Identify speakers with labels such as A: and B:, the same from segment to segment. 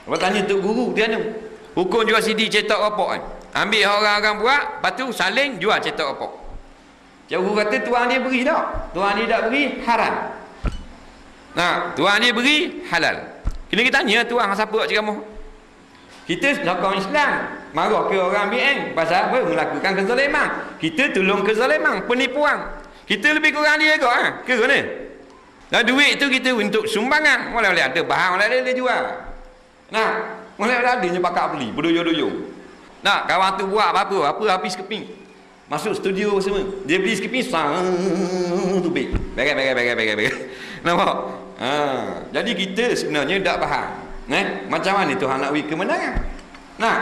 A: Lepas tanya Tok Guru dia ni, hukum jual CD cetak rapok kan. Ambil orang-orang buat, lepas tu saling jual cetak rapok. Cik Guru kata tuan dia beri tak? Tuan dia tak beri, haram. Nah, tuan dia beri, halal. Kena kita tanya tuan siapa nak ceramah. Kita nakal Islam, marah ke orang BN pasal apa? Melakukan kezaliman. Kita tolong kezaliman, penipuan. Kita lebih kurang dia ke ha? Ke mana? Nah, duit tu kita untuk sumbangan. Boleh ada bahan, boleh ada dia jual. Nah, boleh ada dia pakai beli, berdoyo-doyo. Nah, kawan tu buat apa habis keping. Masuk studio semua. Dia beli sekeping tu baik. Bagai. Nampak? Ha, jadi kita sebenarnya tak faham. Macam mana Tuhan nak beri kemenangan? Nah.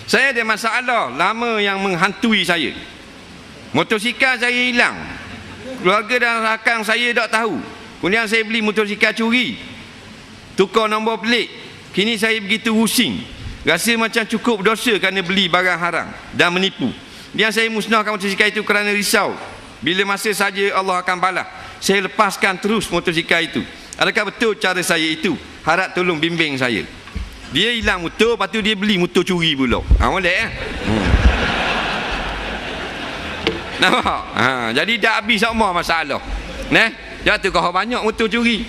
A: Saya ada masalah lama yang menghantui saya. Motosikal saya hilang. Keluarga dan rakan saya tak tahu. Kemudian saya beli motosikal curi. Tukar nombor pelik. Kini saya begitu pusing. Rasa macam cukup dosa kerana beli barang haram dan menipu. Kemudian saya musnahkan motosikal itu kerana risau. Bila masa saja Allah akan balas. Saya lepaskan terus motosikal itu. Adakah betul cara saya itu? Harap tolong bimbing saya. Dia hilang motor, lepas tu dia beli motor curi pula. Molek nampak? Jadi dah habis semua masalah. Jatuh kau banyak motor curi.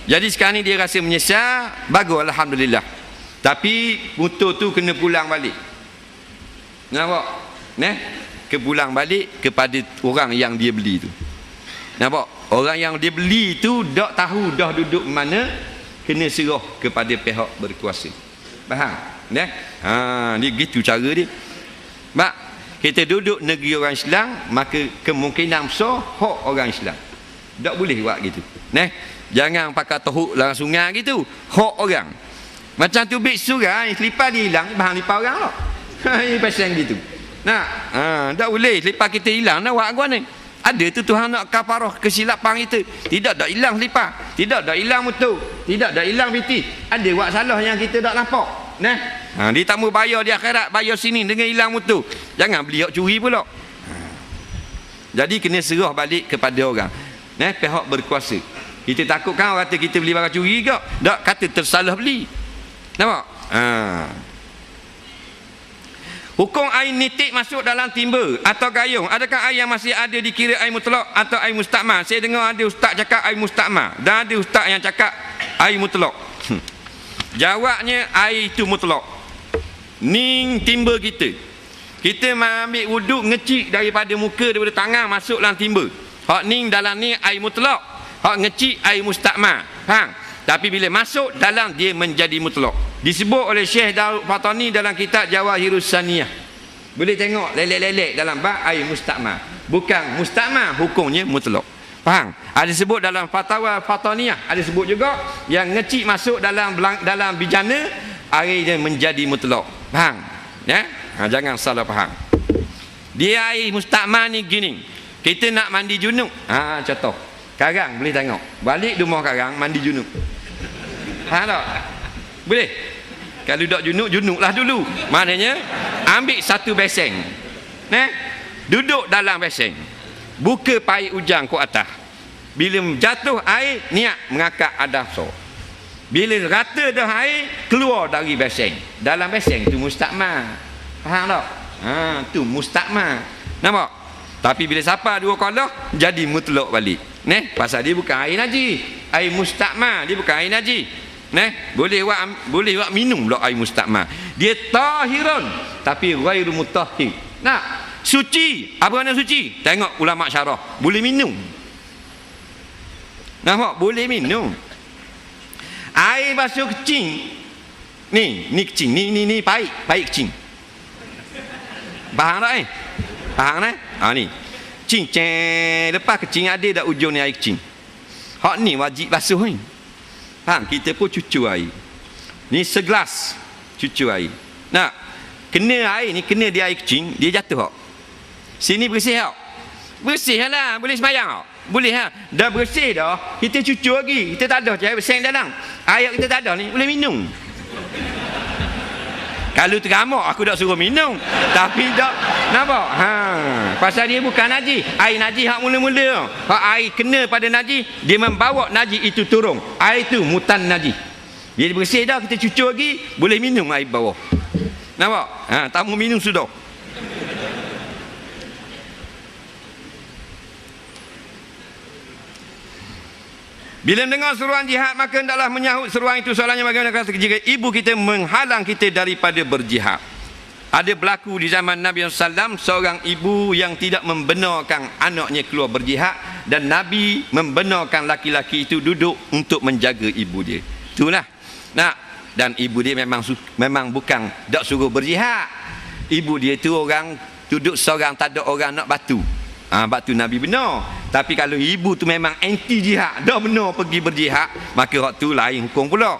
A: Jadi sekarang ni dia rasa menyesal, bagus alhamdulillah. Tapi motor tu kena pulang balik. Nampak? Kepulang balik kepada orang yang dia beli tu. Nampak? Orang yang dia beli tu tak tahu dah duduk mana, kena serah kepada pihak berkuasa. Faham? Dia gitu cara dia. Mak, kita duduk negeri orang Islam, maka kemungkinan besar hak orang Islam. Tak boleh buat gitu. Jangan pakai tohuk dalam sungai gitu. Hak orang. Macam tu beg surah, selipar dia hilang, bahan lipar orang lah. Ini pasal gitu. Tak boleh selipar kita hilang, nak buat apa ni? Ada tu Tuhan nak kafarah kesilapan kita. Tidak dah hilang selipar, tidak dah hilang motor, tidak dah hilang piti. Ada buat salah yang kita tak nampak. Dia tak mau bayar di akhirat, bayar sini dengan hilang motor. Jangan beli hak curi pula. Jadi kena serah balik kepada orang. Pihak berkuasa. Kita takutkan orang kata kita beli barang curi ke? Tak, kata tersalah beli. Nampak? Hukum air nitik masuk dalam timba atau gayung, adakah air yang masih ada dikira air mutlak atau air mustakmal? Saya dengar ada ustaz cakap air mustakmal dan ada ustaz yang cakap air mutlak. Jawabnya air itu mutlak. Ni timba kita. Kita ambil wuduk ngecik daripada muka, daripada tangan masuk dalam timba. Hak ni dalam ni air mutlak. Hak ngecik air mustakmal. Faham? Tapi bila masuk dalam dia menjadi mutlak. Disebut oleh Syekh Daud Fatani dalam kitab Jawahirus Saniyah. Boleh tengok lelek-lelek dalam bab air mustakmal. Bukan mustakmal, hukumnya mutlak. Faham? Ada sebut dalam Fatwa Fataniyah, ada sebut juga yang ngecik masuk dalam bijana air dia menjadi mutlak. Faham? Jangan salah faham. Dia air mustakmal ni gini. Kita nak mandi junub. Contoh. Karang boleh tengok. Balik rumah karang mandi junub. Faham tak? Boleh? Kalau tak junublah dulu. Maknanya ambil satu beseng. Duduk dalam beseng. Buka paip ujang ke atas. Bila jatuh air, niat mengakak adafso. Bila rata dah air, keluar dari beseng. Dalam beseng tu mustakmal. Faham tak? Tu mustakmal. Nampak? Tapi bila siapa dua kalah, jadi mutlak balik. Pasal dia bukan air najis. Air mustakmal, dia bukan air najis. Boleh buat minum pula air mustakmal. Dia tahirun tapi ghairu mutahhir. Suci. Apa makna suci? Tengok ulama syarah. Boleh minum. Nampak? Boleh minum. Air basuh kecing. Ni kecing. Ni pahit kecing. Faham tak Faham ni. Kecing. Lepas kecing ada dah ujung ni air kecing. Hak ni wajib basuh ni. Faham? Kita pun cucu air. Ni segelas cucu air. Kena air ni, kena dia air kecing, dia jatuh tak? Sini bersih tak? Bersih lah, boleh sembahyang tak? Boleh ha? Dah bersih dah, kita cucu lagi. Kita tak ada cahaya bersih dalam. Air kita tak ada ni, boleh minum. Kalau teramak aku tak suruh minum. Tapi tak nampak. Pasal dia bukan najis. Air najis hak mula-mula. Hak air kena pada najis, dia membawa najis itu turun. Air itu mutan najis. Dia bersih dah, kita cucuk lagi, boleh minum air bawah. Nampak? Tak mau minum sudah. Bila dengar seruan jihad, maka hendaklah menyahut seruan itu. Soalannya bagaimana jika ibu kita menghalang kita daripada berjihad? Ada berlaku di zaman Nabi SAW, seorang ibu yang tidak membenarkan anaknya keluar berjihad, dan Nabi membenarkan laki-laki itu duduk untuk menjaga ibu dia. Itulah. Dan ibu dia memang bukan tak suruh berjihad. Ibu dia itu orang duduk seorang, tak ada orang nak batu. Batu Nabi benar. Tapi kalau ibu tu memang anti jihad, dah benar pergi berjihad, maka waktu lain hukum pula.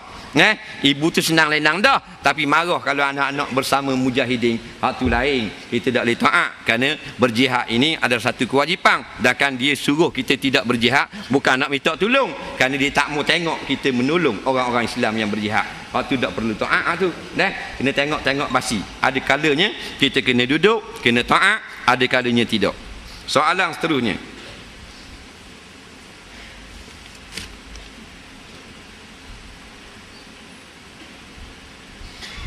A: Ibu tu senang lenang dah, tapi marah kalau anak-anak bersama mujahidin, hak tu lain. Kita tak boleh taat, kerana berjihad ini adalah satu kewajipan. Dan dia suruh kita tidak berjihad bukan nak minta tolong, kerana dia tak mau tengok kita menolong orang-orang Islam yang berjihad. Hak tu tak perlu taat tu. Kena tengok-tengok basi. Ada kalanya kita kena duduk, kena taat, ada kalanya tidak. Soalan seterusnya,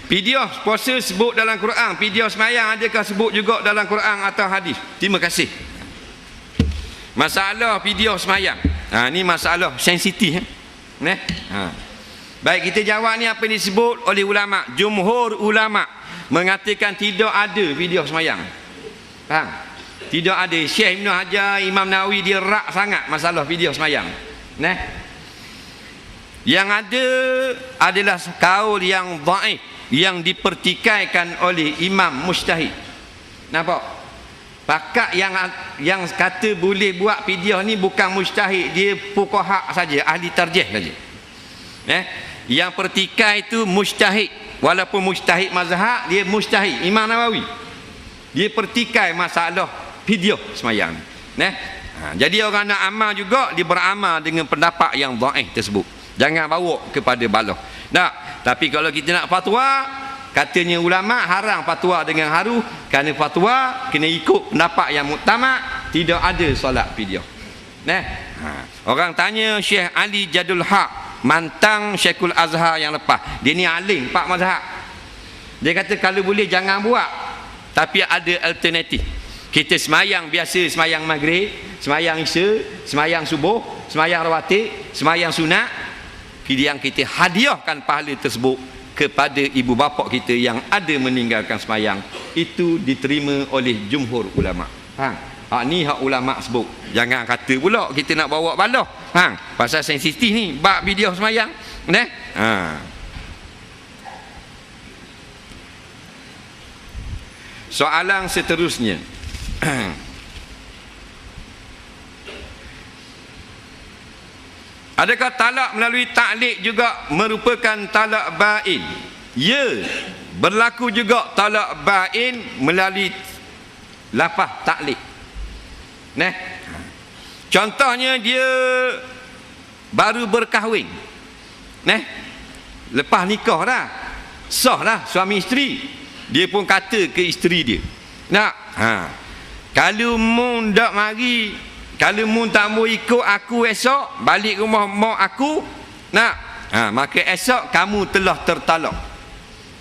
A: fidyah puasa sebut dalam Quran, fidyah semayang adakah sebut juga dalam Quran atau hadis? Terima kasih. Masalah fidyah semayang, ni masalah sensitif. Baik, kita jawab ni apa yang disebut oleh ulama. Jumhur ulama mengatakan tidak ada fidyah semayang. Faham? Tidak ada. Syekh Ibn Hajar, Imam Nawawi dia rak sangat masalah fidyah semayang. Yang ada adalah kaul yang dhaif, yang dipertikaikan oleh Imam Mujtahid. Nampak? Pakat yang kata boleh buat fidyah ni bukan mujtahid, dia fuqaha saja, ahli tarjih saja. Yang pertikai itu mujtahid, walaupun mujtahid mazhab, dia mujtahid. Imam Nawawi dia pertikai masalah fidyah semayang. Jadi orang nak amal juga, dia beramal dengan pendapat yang dhaif tersebut. Jangan bawa kepada baloh. Tapi kalau kita nak fatwa, katanya ulama haram fatwa dengan haru, kerana fatwa kena ikut pendapat yang muktamad, tidak ada solat fidyah. Orang tanya Syekh Ali Jadul Haq, mantan Syekhul Azhar yang lepas. Dia ni alim 4 mazhab. Dia kata kalau boleh jangan buat, tapi ada alternatif. Kita semayang biasa, semayang maghrib, semayang isya, semayang subuh, semayang rawatib, semayang sunat, yang kita hadiahkan pahala tersebut kepada ibu bapa kita yang ada meninggalkan semayang. Itu diterima oleh jumhur ulama. Hak ni hak ulama sebut. Jangan kata pula kita nak bawa baloh. Pasal sensitif ni bab video semayang. Soalan seterusnya. Adakah talak melalui ta'liq juga merupakan talak ba'in? Ya, berlaku juga talak ba'in melalui lafaz ta'liq. Contohnya dia baru berkahwin. Lepas nikah dah, sah dah suami isteri. Dia pun kata ke isteri dia, kalau mun tak mari, kalau mun tak mau ikut aku esok balik rumah mak aku, maka esok kamu telah tertalak.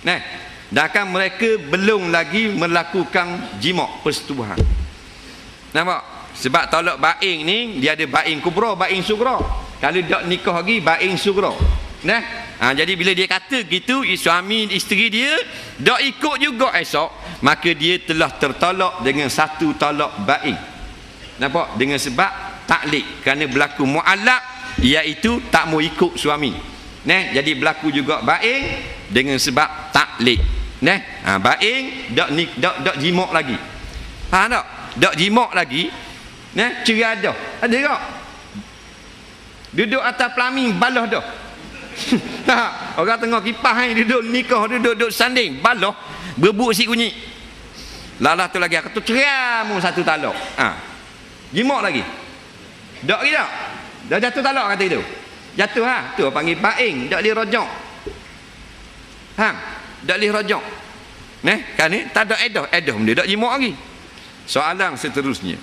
A: Sedangkan mereka belum lagi melakukan jima' persetubuhan. Nampak? Sebab talak ba'in ni dia ada ba'in kubra, ba'in sugra. Kalau tak nikah lagi ba'in sugra. Jadi bila dia kata gitu, suami isteri dia tak ikut juga esok, maka dia telah tertalak dengan satu talak ba'in. Nampak? Dengan sebab ta'liq, kerana berlaku mu'allaq, iaitu tak mau ikut suami. Jadi berlaku juga ba'in dengan sebab ta'liq. Ba'in tak jima' lagi. Faham tak? Tak jima' lagi. Cerai dah. Ada tak? Duduk atas pelamin balah dah. Orang tengah kipas duduk nikah, duduk sanding balah, berebut si kunyi. Lalah tu lagi aku tu cerai mu satu talak. Jima' lagi. Tak lagi tak? Dah jatuh talak kata itu. Jatuh tu panggil ba'in, tak boleh rajak. Tak boleh rajak. Kan ni tak ada edah benda dak jimat lagi. Soalan seterusnya,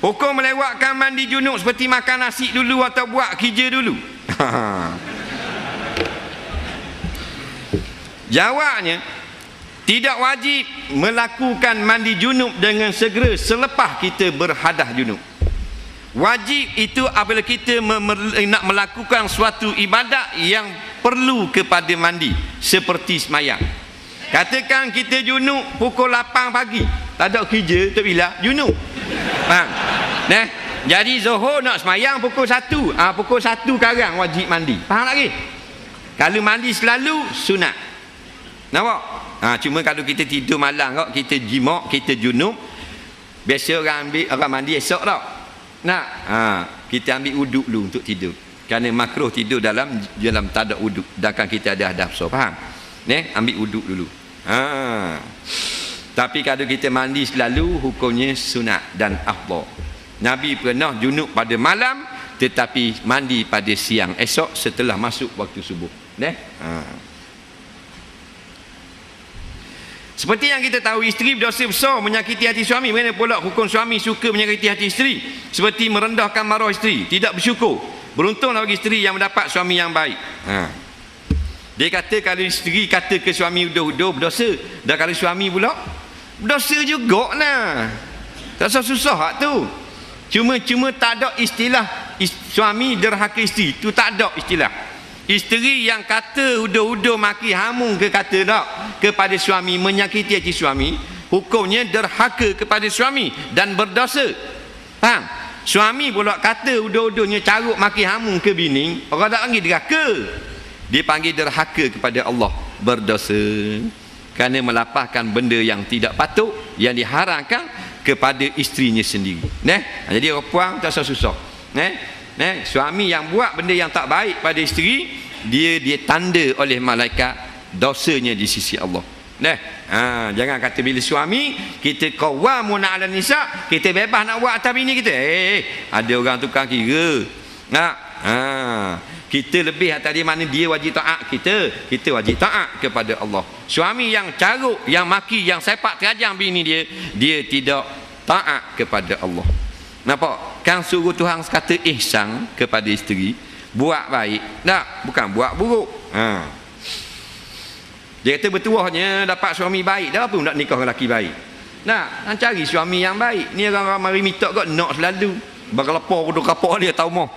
A: hukum melewatkan mandi junub seperti makan nasi dulu atau buat kerja dulu? Jawabnya, tidak wajib melakukan mandi junub dengan segera selepas kita berhadas junub. Wajib itu apabila kita nak melakukan suatu ibadat yang perlu kepada mandi, seperti semayang. Katakan kita junub pukul 8 pagi, tak ada kerja, tak bila junub. Faham? Jadi Zuhur nak semayang pukul 1. Pukul 1 sekarang wajib mandi. Faham lagi? Kalau mandi selalu sunat. Nampak? Cuma kalau kita tidur malam kok, kita jimak, kita junub, biasa orang mandi esok tak? Kita ambil wuduk dulu untuk tidur. Kerana makruh tidur dalam tak ada wuduk, sedangkan kita ada hadap. So, faham? Ambil wuduk dulu. Tapi kalau kita mandi selalu, hukumnya sunat dan afdal. Nabi pernah junub pada malam, tetapi mandi pada siang esok setelah masuk waktu subuh. Seperti yang kita tahu, isteri berdosa besar menyakiti hati suami. Bagaimana pula hukum suami suka menyakiti hati isteri, seperti merendahkan maruah isteri, tidak bersyukur? Beruntunglah bagi isteri yang mendapat suami yang baik. Dia kata kalau isteri kata ke suami udah berdosa, dan kalau suami pula berdosa juga lah. Tak susah hak tu. Cuma tak ada istilah suami derhaka isteri. Tu tak ada istilah. Isteri yang kata udah maki hamun ke kata tak kepada suami, menyakiti hati suami, hukumnya derhaka kepada suami dan berdosa. Faham? Suami pula kata udah-udahnya carut maki hamun ke bini, orang tak panggil derhaka. Dia panggil derhaka kepada Allah, berdosa kerana melapahkan benda yang tidak patut, yang diharamkan kepada isterinya sendiri. Jadi orang puang tak susah. Suami yang buat benda yang tak baik pada isteri, dia tanda oleh malaikat dosanya di sisi Allah. Jangan kata bila suami kita qawwamuna 'alan nisa, kita bebas nak buat atas bini kita. Ada orang tukang kira. Kita lebih atas dia, mana dia wajib taat, kita wajib taat kepada Allah. Suami yang carut, yang maki, yang sepak terajang bini dia tidak taat kepada Allah. Nampak? Kan suruh Tuhan kata ihsan kepada isteri, buat baik, tak, bukan buat buruk. Dia kata bertuahnya dapat suami baik, dah pun nak nikah dengan lelaki baik. Nak cari suami yang baik. Ni orang mari minta kau nak selalu berkelapar duduk kapal dia tahu mau.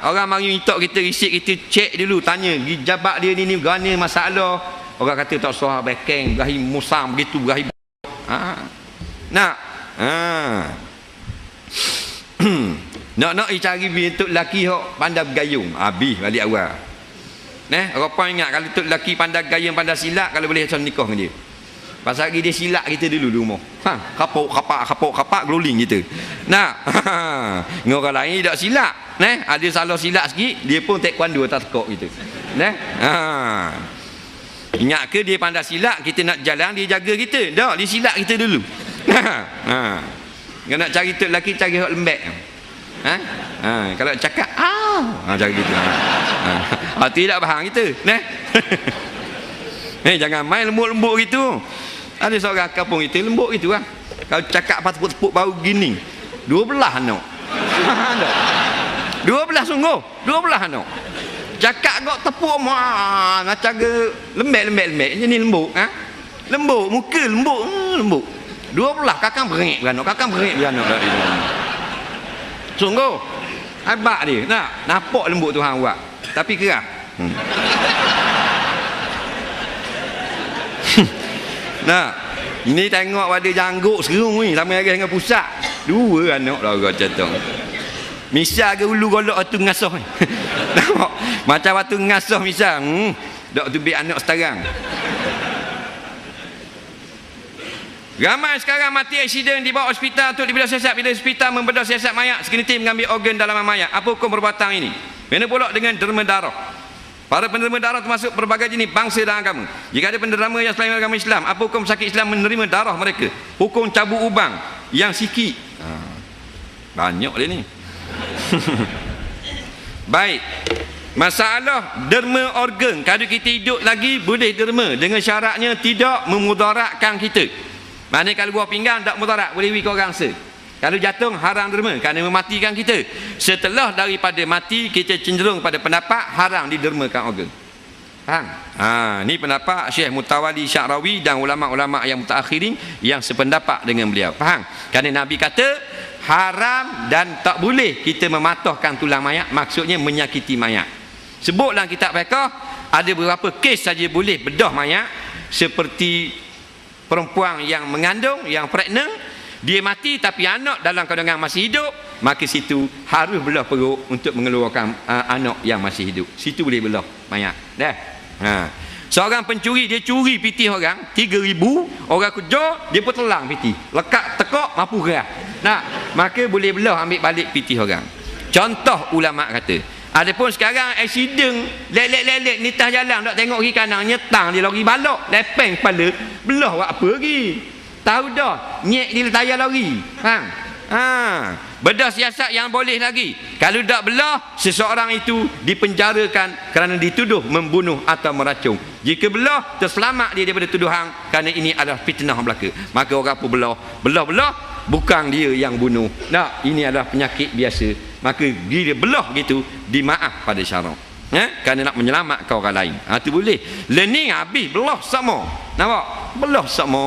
A: Orang mari minta kita risik, kita cek dulu, tanya jabat dia ni gana masalah. Orang kata tak sah bekeng, berahi musam begitu, berahi. Nak cari untuk lelaki hok pandai bergayung, habis balik awal. Orang pun ingat kalau untuk lelaki pandai gayung, pandai silat, kalau boleh macam nikah dengan dia. Pasal dia silap kita dulu di rumah. Kapak geluling kita. Dengan orang lain tak silap. Ada salah silap sikit, dia pun taekwondo atas tekok kita. Ingat ke dia pandai silap, kita nak jalan dia jaga kita? Tak, dia silap kita dulu. Kalau nak cari tok lelaki, cari hak lembek. Kalau cakap cari gitu. Tidak faham kita. Jangan main lembut-lembut gitu. Ada seorang kampung kita lembut gitu lah. Kalau cakap apa tepuk-tepuk bau gini, 12 anak. 12 sungguh, 12 anak. Cakap kok tepuk macam ke lembek. Ini lembut, lembut, muka lembut. 12 kakang berengik beranak. Sungguh hebat dia. Nampak lembut Tuhan buat, tapi keras. Ini tengok pada janggut serung ni sama lagi dengan pusat. 2 anak lah orang macam. Misal ke ulu golok waktu ngasuh ni. Nampak? Macam waktu ngasuh misal. Dok tu biar anak sekarang. Ramai sekarang mati aksiden dibawa hospital untuk dibedah siasat. Bila hospital membedah siasat mayat, seketika mengambil organ dalam mayat. Apa hukum perbuatan ini? Bagaimana pula dengan derma darah? Para penerima darah termasuk berbagai jenis bangsa dan agama. Jika ada penerima yang selain agama Islam, apa hukum sakit Islam menerima darah mereka? Hukum cabut ubang yang sikit. Banyak dia ni. Baik. Masalah derma organ, kalau kita hidup lagi boleh derma dengan syaratnya tidak memudaratkan kita. Maknanya kalau buah pinggang tak mudarat, boleh bagi orang rasa. Kalau jatuh haram derma kerana mematikan kita. Setelah daripada mati, kita cenderung pada pendapat haram didermakan organ. Faham? Ni pendapat Syekh Mutawalli Sya'rawi dan ulama-ulama yang mutaakhirin yang sependapat dengan beliau. Faham? Kerana Nabi kata haram dan tak boleh kita mematahkan tulang mayat, maksudnya menyakiti mayat. Sebut dalam kitab fiqh ada beberapa kes saja boleh bedah mayat, seperti perempuan yang mengandung, yang pregnant, dia mati tapi anak dalam keadaan masih hidup, maka situ harus belah perut untuk mengeluarkan anak yang masih hidup. Situ boleh belah mayat. Dah. Seorang pencuri, dia curi piti orang 3,000, orang kejar, dia pun telang piti, lekat tekak mampu gerah. Maka boleh belah ambil balik piti orang. Contoh ulama kata. Adapun sekarang accident lelek-lelek ni tas jalan tak tengok kiri kanan, nyetang dia lori balok, lepeng kepala, belah buat apa lagi? Tahu dah, nyek dia tayar lori. Faham? Bedah siasat yang boleh lagi. Kalau tak belah, seseorang itu dipenjarakan kerana dituduh membunuh atau meracun. Jika belah, terselamat dia daripada tuduhan kerana ini adalah fitnah belaka. Maka orang pun belah, bukan dia yang bunuh. Ini adalah penyakit biasa. Maka dia belah gitu, dimaaf pada syarak. Kerana nak menyelamatkan orang lain. Itu boleh. Learning habis, belah sama. Nampak? Belah sama.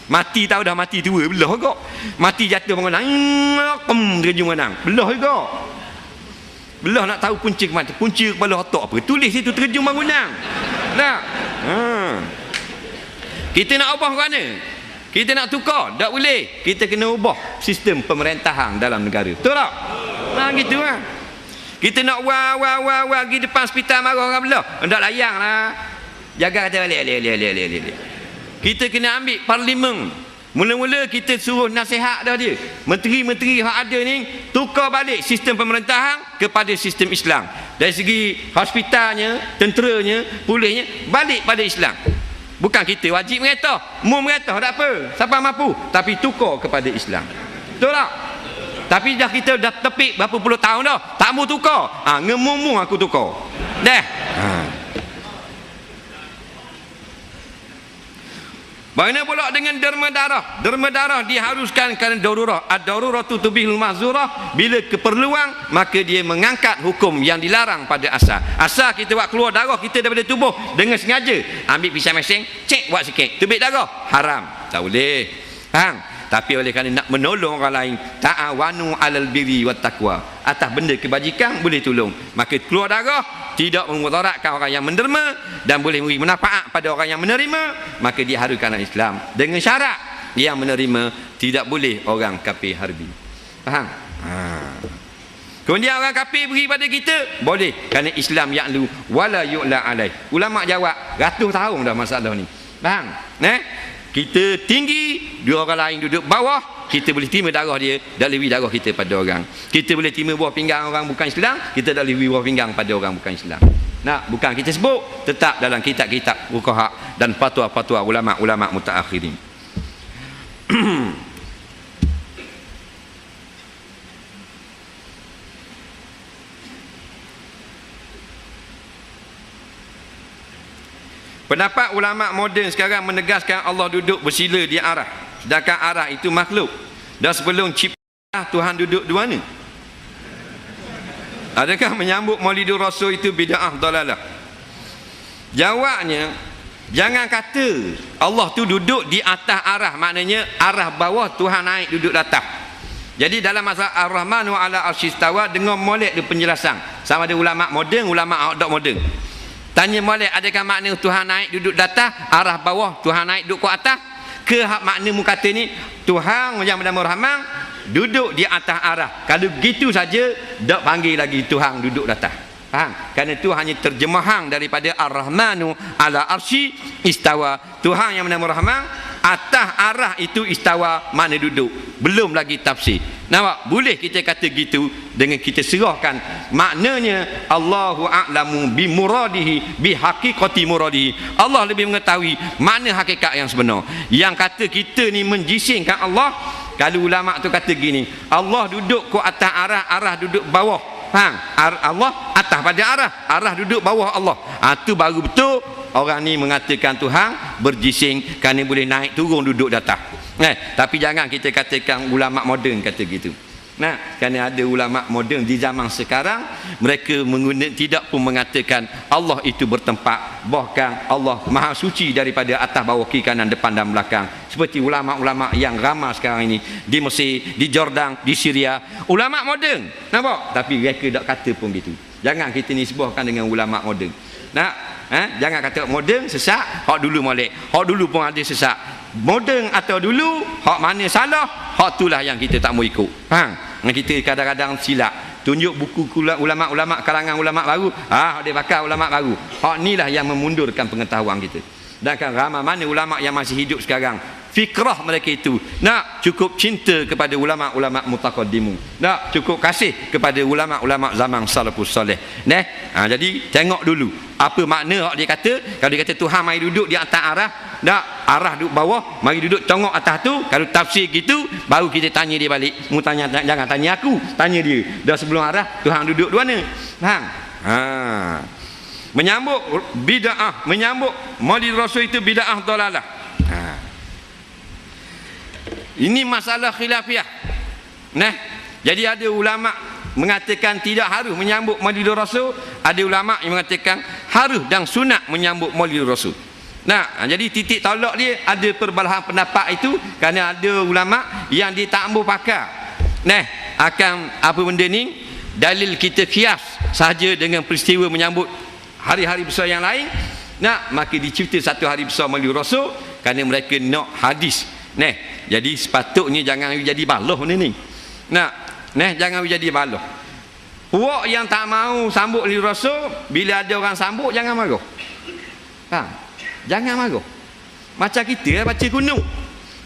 A: Mati tahu dah mati tua, belah kok. Mati jatuh mengenang, terjun menang, belah juga. Belah nak tahu punca ke mata, punca kepala otak apa, tulis situ terjun mengenang. Kita nak ubah mana? Kita nak tukar, tak boleh. Kita kena ubah sistem pemerintahan dalam negara. Betul tak? Gitu lah. Kita nak wah pergi depan hospital marah orang belah, hendak layang lah. Jaga kata balik. Kita kena ambil parlimen. Mula-mula kita suruh nasihat dah dia. Menteri-menteri yang ada ni tukar balik sistem pemerintahan kepada sistem Islam. Dari segi hospitalnya, tenteranya, polisnya balik pada Islam. Bukan kita wajib merintah, mu merintah tak apa, siapa mampu, tapi tukar kepada Islam. Betul tak? Tapi dah kita dah tepik berapa puluh tahun dah, tak mau tukar. Ngemumu aku tukar. Dah. Bagaimana pula dengan derma darah? Derma darah diharuskan kerana darurah. Ad-daruratu tubihul mahzurah. Bila keperluan, maka dia mengangkat hukum yang dilarang pada asal. Asal kita buat keluar darah kita daripada tubuh dengan sengaja. Ambil pisau mesin, cek buat sikit. Tubik darah, haram. Tak boleh. Faham? Tapi oleh kerana nak menolong orang lain, ta'awanu 'alal birri wat taqwa. Atas benda kebajikan boleh tolong. Maka keluar darah tidak memudaratkan orang yang menderma dan boleh memberi manfaat pada orang yang menerima, maka dia haruskan dalam Islam dengan syarat yang menerima tidak boleh orang kafir harbi. Faham? Kemudian orang kafir beri pada kita boleh kerana Islam ya'lu wala yu'la alaih. Ulama jawab ratus tahun dah masalah ni. Faham? Kita tinggi, dua orang lain duduk bawah, kita boleh terima darah dia dan lebih darah kita pada orang. Kita boleh terima buah pinggang orang bukan Islam, kita tak lebih buah pinggang pada orang bukan Islam. Bukan kita sebut, tetap dalam kitab-kitab fuqaha dan fatwa-fatwa ulama-ulama mutaakhirin. Pendapat ulama moden sekarang menegaskan Allah duduk bersila di arah, sedangkan arah itu makhluk. Dan sebelum cipta Tuhan duduk di mana? Adakah menyambut Maulidur Rasul itu bid'ah dalalah? Jawabnya, jangan kata Allah tu duduk di atas arah, maknanya arah bawah, Tuhan naik duduk di atas. Jadi dalam masalah Ar-Rahmanu 'ala arsyistawa, dengan molek dia penjelasan. Sama ada ulama moden, ulama tak moden. Tanya molek, adakah makna Tuhan naik duduk di atas, arah bawah Tuhan naik duduk ke atas? Ke makna mu kata ni Tuhan yang bernama Rahman duduk di atas arah. Kalau begitu saja tak panggil lagi Tuhan duduk di atas. Faham? Kerana itu hanya terjemahan daripada Ar-Rahmanu 'ala arsy istawa. Tuhan yang bernama Rahman atas arah itu istawa, mana duduk. Belum lagi tafsir. Nampak? Boleh kita kata gitu dengan kita serahkan maknanya Allahu a'lamu bi muradihi bi haqiqati muradihi. Allah lebih mengetahui mana hakikat yang sebenar. Yang kata kita ni menjisingkan Allah, kalau ulama tu kata gini, Allah duduk ke atas arah, arah duduk bawah. Faham? Allah atas pada arah. Arah duduk bawah Allah. Itu baru betul orang ni mengatakan Tuhan berjising kerana boleh naik turun duduk di atas. Tapi jangan kita katakan ulama moden kata gitu. Kerana ada ulama moden di zaman sekarang, mereka tidak pun mengatakan Allah itu bertempat, bahkan Allah maha suci daripada atas, bawah, kiri, kanan, depan dan belakang, seperti ulama-ulama yang ramai sekarang ini di Mesir, di Jordan, di Syria. Ulama moden, nampak? Tapi mereka tak kata pun gitu. Jangan kita nisbahkan dengan ulama moden. Jangan kata moden sesat, hak dulu molek, hak dulu pun ada sesat. Moden atau dulu, hak mana salah, hak itulah yang kita tak mau ikut. Faham? Kita kadang-kadang silap tunjuk buku ulama-ulama, kalangan ulama baru, dia bakal ulama baru. Hak inilah yang memundurkan pengetahuan kita. Dan kan ramai mana ulama yang masih hidup sekarang, fikrah mereka itu nak cukup cinta kepada ulama-ulama mutaqaddimun, nak cukup kasih kepada ulama-ulama zaman salafus soleh. Jadi tengok dulu apa makna hak dia kata. Kalau dia kata Tuhan mari duduk di atas arah, nak arah duduk bawah, mari duduk tengok atas tu. Kalau tafsir gitu, baru kita tanya dia balik. Mu tanya, jangan tanya aku, tanya dia. Dah sebelum arah Tuhan duduk di mana? Faham? Menyambut bid'ah, menyambut Maulid Rasul itu bid'ah dalalah. Ini masalah khilafiah. Jadi ada ulama mengatakan tidak harus menyambut Maulid Rasul, ada ulama yang mengatakan harus dan sunat menyambut Maulid Rasul. Jadi titik tolak dia ada perbalahan pendapat itu, kerana ada ulama yang dia tak ambil pakar. Akan apa benda ni, dalil kita kias sahaja dengan peristiwa menyambut hari-hari besar yang lain. Maka dicipta satu hari besar Maulid Rasul kerana mereka nak hadis. Jadi sepatutnya jangan jadi baloh ni. Jangan jadi baloh. Puak yang tak mau sambut Maulid Rasul, bila ada orang sambut jangan marah. Jangan marah. Macam kita baca kunut.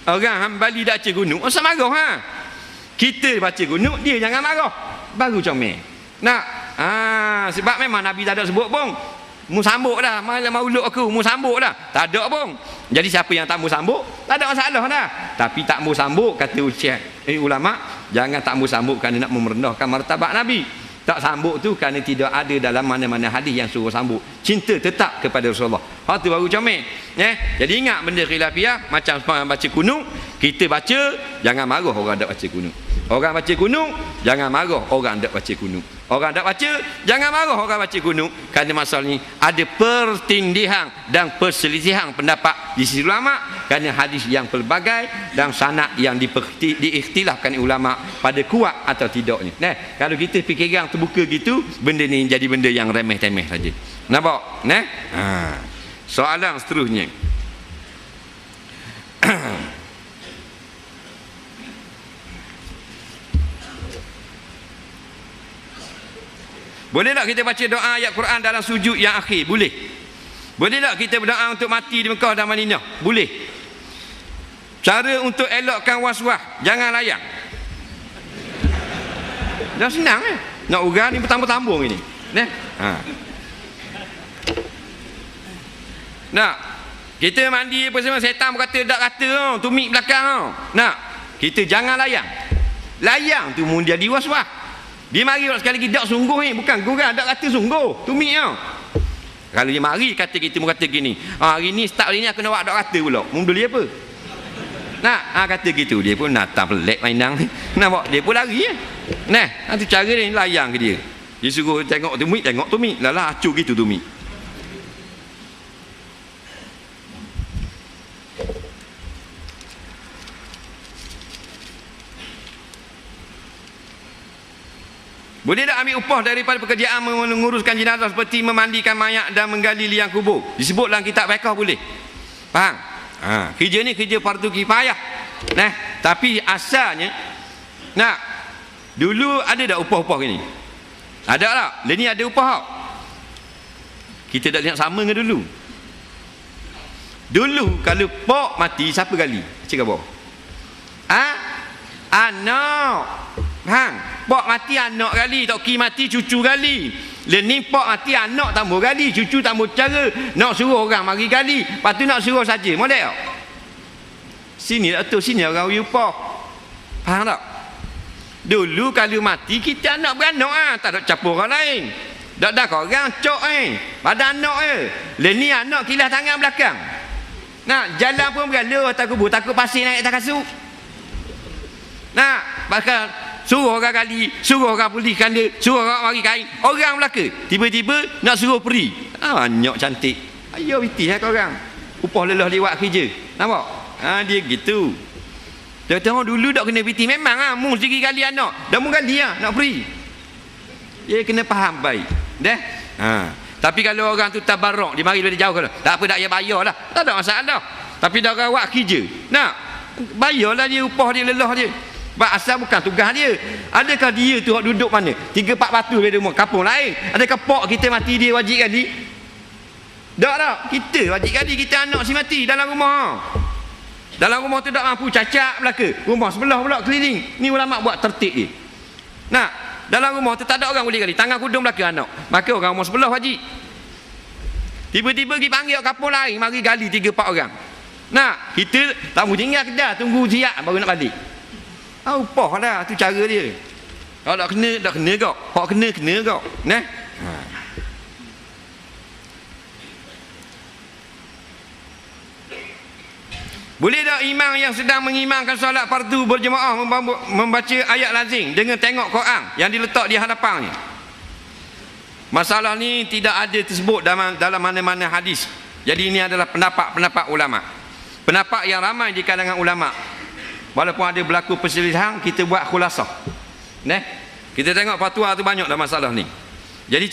A: Orang Hambali dah baca kunut, masa marah. Kita baca kunut, dia jangan marah. Baru comel. Sebab memang Nabi tak ada sebut pun. Mu sambut dah, malam maulud aku, mu sambut dah. Tak ada pun. Jadi siapa yang tak mu sambut, tak ada masalah dah. Tapi tak mu sambut, kata ulama, jangan tak mu sambut kerana nak merendahkan martabat Nabi. Tak sambut tu kerana tidak ada dalam mana-mana hadis yang suruh sambut. Cinta tetap kepada Rasulullah. Hal tu baru comel. Jadi ingat benda khilafiah, macam baca kunut, kita baca, jangan marah orang tak baca kunut. Orang baca kunut, jangan marah orang tak baca kunut. Orang tak baca, jangan marah orang baca kunut. Kerana masalah ni ada pertindihan dan perselisihan pendapat di sisi ulama, kerana hadis yang pelbagai dan sanad yang diikhtilafkan ulama pada kuat atau tidaknya. Kalau kita fikiran terbuka gitu, benda ni jadi benda yang remeh-temeh saja. Nampak? Soalan seterusnya. Boleh tak kita baca doa ayat Quran dalam sujud yang akhir? Boleh. Boleh tak kita berdoa untuk mati di Mekah dan Madinah? Boleh. Cara untuk elokkan was-was, jangan layan. Dah senang nak urang ni bertambung-tambung ini. Kita mandi apa semua, setan berkata tak kata tumik belakang. Kita jangan layan. Layan tu mun jadi was-was. Dia mari sekali lagi tak sungguh ni, bukan gurau, tak kata sungguh, tumik Kalau dia mari kata kita kata gini, hari ni start hari ni aku nak buat tak kata pula. Mung beli apa? Kata gitu, dia pun natap pelik mainang. Nampak dia pun lari tu cara dia layang ke dia. Dia suruh tengok tumik, lah acuh gitu tumik. Boleh tak ambil upah daripada pekerjaan menguruskan jenazah seperti memandikan mayat dan menggali liang kubur? Disebut dalam kitab fiqh boleh. Faham? Kerja ni kerja fardu kifayah. Tapi asalnya dulu ada tak upah-upah ni? Ada tak? Lah ni ada upah tak? Kita tak lihat sama dengan dulu. Dulu kalau pak mati siapa gali? Cakap apa? Anak. Pak mati anak gali, tok ki mati cucu gali. Ni pak mati anak tambah gali, cucu tambah cara. Nak suruh orang mari gali, lepas tu nak suruh saja. Molek tak? Sini tak tu, sini orang upah. Faham tak? Dulu kalau mati kita anak beranak tak ada campur orang lain. Tak ada korang cok pada anak le ni anak kilas tangan belakang. Nak jalan pun bergalah tak kubur, takut pasir naik atas kasut. Nak bakal suruh orang kali, suruh orang pulihkan dia, suruh orang mari kain. Orang belaka tiba-tiba nak suruh peri. Banyak cantik. Ayo piti korang. Upah lelah lewat kerja. Nampak? Dia gitu. Dia tengok dulu tak kena piti memang mu sendiri kali anak. Dah mu kali nak peri. Dia kena faham baik. Dah. Tapi kalau orang tu tabarruk, dia mari dari jauh kalau. Tak apa dak payah bayarlah. Tak ada masalah. Tapi dah rawat kerja. Nak bayarlah dia upah dia lelah dia. Sebab asal bukan tugas dia. Adakah dia tu duduk mana? 3-4 batu dari rumah kampung lain. Adakah pok kita mati dia wajib kali? Tak. Kita wajib kali kita anak si mati dalam rumah. Dalam rumah tu tak mampu cacat belaka. Rumah sebelah pula keliling. Ni ulama buat tertib dia. Nak dalam rumah tu tak ada orang boleh kali tangan kudung belaka anak. Maka orang rumah sebelah wajib. Tiba-tiba pergi panggil kampung lain mari gali 3-4 orang. Nak kita tak mau tinggal kedai tunggu siap baru nak balik. Upah lah tu cara dia. Kalau tak kena kau. Hak kena kau. Nah. Boleh tak imam yang sedang mengimamkan solat fardu berjemaah membaca ayat lazim dengan tengok Quran yang diletak di hadapannya? Masalah ni tidak ada tersebut dalam mana-mana hadis. Jadi ini adalah pendapat ulama. Pendapat yang ramai di kalangan ulama. Walaupun ada berlaku perselisihan, kita buat khulasah. Kita tengok fatwa tu banyak dalam masalah ni. Jadi